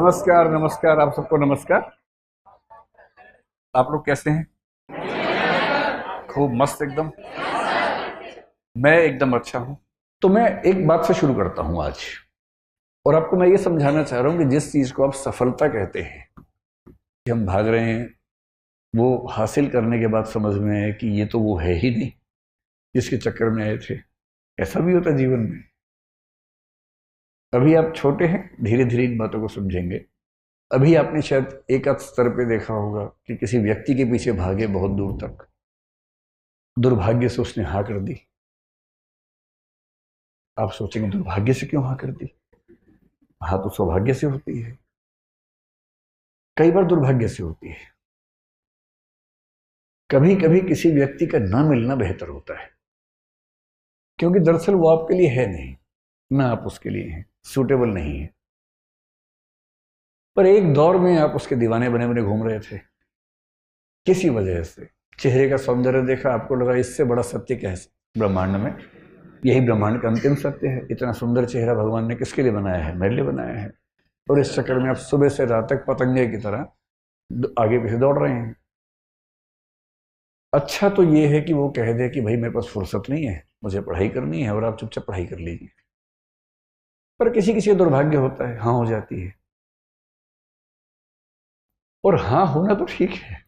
नमस्कार नमस्कार, आप सबको नमस्कार। आप लोग कैसे हैं? खूब मस्त एकदम। मैं एकदम अच्छा हूं। तो मैं एक बात से शुरू करता हूं आज, और आपको मैं ये समझाना चाह रहा हूं कि जिस चीज को आप सफलता कहते हैं कि हम भाग रहे हैं, वो हासिल करने के बाद समझ में आए कि ये तो वो है ही नहीं जिसके चक्कर में आए थे। ऐसा भी होता है जीवन में। अभी आप छोटे हैं, धीरे धीरे इन बातों को समझेंगे। अभी आपने शायद एक आध स्तर पे देखा होगा कि किसी व्यक्ति के पीछे भागे बहुत दूर तक, दुर्भाग्य से उसने हाँ कर दी। आप सोचेंगे दुर्भाग्य से क्यों हाँ कर दी? हाँ तो सौभाग्य से होती है, कई बार दुर्भाग्य से होती है। कभी कभी किसी व्यक्ति का ना मिलना बेहतर होता है, क्योंकि दरअसल वो आपके लिए है नहीं, ना आप उसके लिए हैं, सूटेबल नहीं है। पर एक दौर में आप उसके दीवाने बने बने घूम रहे थे, किसी वजह से चेहरे का सौंदर्य देखा, आपको लगा इससे बड़ा सत्य क्या है ब्रह्मांड में, यही ब्रह्मांड का अंतिम सत्य है। इतना सुंदर चेहरा भगवान ने किसके लिए बनाया है? मेरे लिए बनाया है। और इस चक्कर में आप सुबह से रात तक पतंगे की तरह आगे पीछे दौड़ रहे हैं। अच्छा तो ये है कि वो कह दे कि भाई मेरे पास फुर्सत नहीं है, मुझे पढ़ाई करनी है, और आप चुपचाप पढ़ाई कर लीजिए। पर किसी किसी का दुर्भाग्य होता है, हाँ हो जाती है। और हाँ होना तो ठीक है।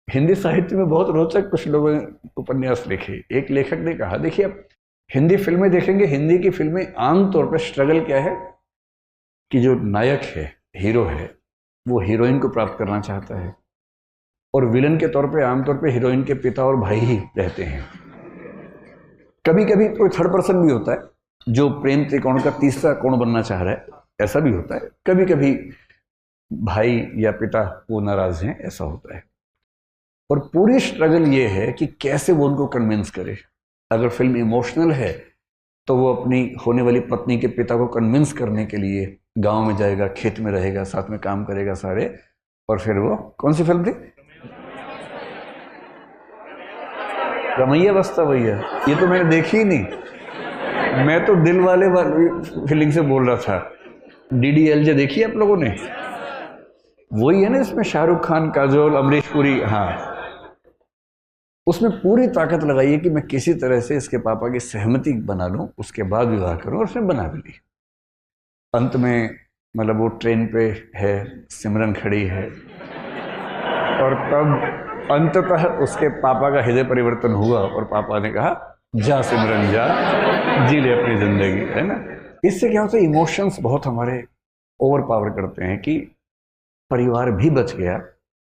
हिंदी साहित्य में बहुत रोचक कुछ लोगों ने उपन्यास लिखे। एक लेखक ने कहा, देखिए आप हिंदी फिल्में देखेंगे, हिंदी की फिल्में आमतौर पर स्ट्रगल क्या है कि जो नायक है, हीरो है, वो हीरोइन को प्राप्त करना चाहता है, और विलन के तौर पे आमतौर पे हीरोइन के पिता और भाई ही रहते हैं। कभी कभी कोई थर्ड पर्सन भी होता है जो प्रेम त्रिकोण का तीसरा कोण बनना चाह रहा है, ऐसा भी होता है। कभी कभी भाई या पिता वो नाराज हैं, ऐसा होता है। और पूरी स्ट्रगल ये है कि कैसे वो उनको कन्विंस करे। अगर फिल्म इमोशनल है तो वो अपनी होने वाली पत्नी के पिता को कन्विंस करने के लिए गांव में जाएगा, खेत में रहेगा, साथ में काम करेगा सारे। और फिर वो कौन सी फिल्म थी? रमैया बस्ता भैया। ये तो मैंने देखी ही नहीं। मैं तो दिल वाले फीलिंग से बोल रहा था। DDLJ देखी आप लोगों ने? वही है ना, इसमें शाहरुख खान, काजोल, अमरीश पुरी। हाँ, उसमें पूरी ताकत लगाई है कि मैं किसी तरह से इसके पापा की सहमति बना लूं, उसके बाद विवाह करूं, और उसने बना भी ली। अंत में मतलब वो ट्रेन पे है, सिमरन खड़ी है, और तब अंततः उसके पापा का हृदय परिवर्तन हुआ, और पापा ने कहा जा सिमरन जा, जी ले अपनी जिंदगी, है ना। इससे क्या होता है, इमोशंस बहुत हमारे ओवर पावर करते हैं कि परिवार भी बच गया,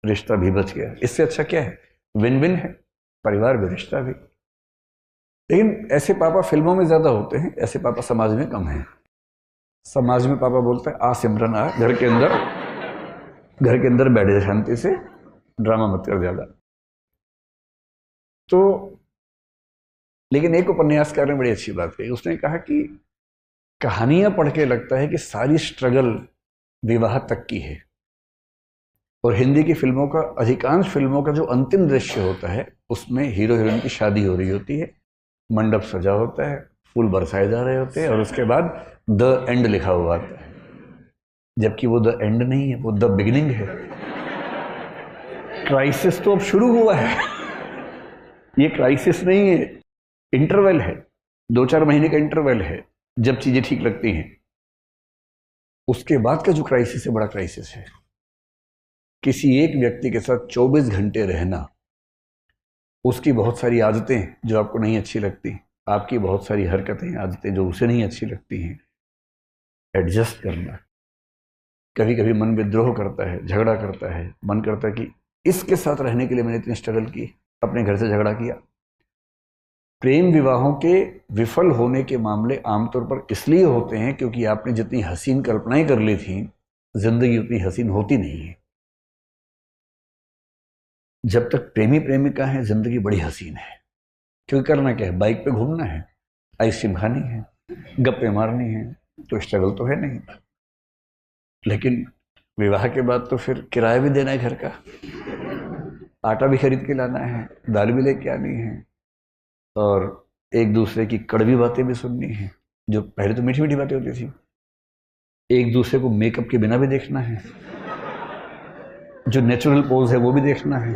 रिश्ता भी बच गया। इससे अच्छा क्या है? विन विन है, परिवार भी रिश्ता भी। लेकिन ऐसे पापा फिल्मों में ज्यादा होते हैं, ऐसे पापा समाज में कम हैं। समाज में पापा बोलते हैं आ सिमरन आ, घर के अंदर बैठ जा शांति से, ड्रामा मत कर ज्यादा। तो लेकिन एक उपन्यासकार ने बड़ी अच्छी बात कही। उसने कहा कि कहानियां पढ़ के लगता है कि सारी स्ट्रगल विवाह तक की है, और हिंदी की फिल्मों का, अधिकांश फिल्मों का जो अंतिम दृश्य होता है उसमें हीरो हीरोइन की शादी हो रही होती है, मंडप सजा होता है, फूल बरसाए जा रहे होते हैं, और उसके बाद द एंड लिखा हुआ आता है। जबकि वो द एंड नहीं है, वो द बिगिनिंग है। क्राइसिस तो अब शुरू हुआ है। ये क्राइसिस नहीं है, इंटरवल है, 2-4 महीने का इंटरवल है जब चीजें ठीक लगती हैं। उसके बाद का जो क्राइसिस है, बड़ा क्राइसिस है। किसी एक व्यक्ति के साथ 24 घंटे रहना, उसकी बहुत सारी आदतें जो आपको नहीं अच्छी लगती, आपकी बहुत सारी हरकतें, आदतें जो उसे नहीं अच्छी लगती हैं, एडजस्ट करना। कभी कभी मन विद्रोह करता है, झगड़ा करता है, मन करता है कि इसके साथ रहने के लिए मैंने इतनी स्ट्रगल की, अपने घर से झगड़ा किया। प्रेम विवाहों के विफल होने के मामले आमतौर पर इसलिए होते हैं क्योंकि आपने जितनी हसीन कल्पनाएं कर ली थी, जिंदगी उतनी हसीन होती नहीं है। जब तक प्रेमी प्रेमिका है, जिंदगी बड़ी हसीन है, क्योंकि करना क्या है, बाइक पे घूमना है, आइसक्रीम खानी है, गप्पे मारनी है, तो स्ट्रगल तो है नहीं। लेकिन विवाह के बाद तो फिर किराया भी देना है घर का, आटा भी खरीद के लाना है, दाल भी लेके आनी है, और एक दूसरे की कड़वी बातें भी सुननी है। जो पहले तो मीठी मीठी बातें होती थी, एक दूसरे को मेकअप के बिना भी देखना है, जो नेचुरल पोज है वो भी देखना है।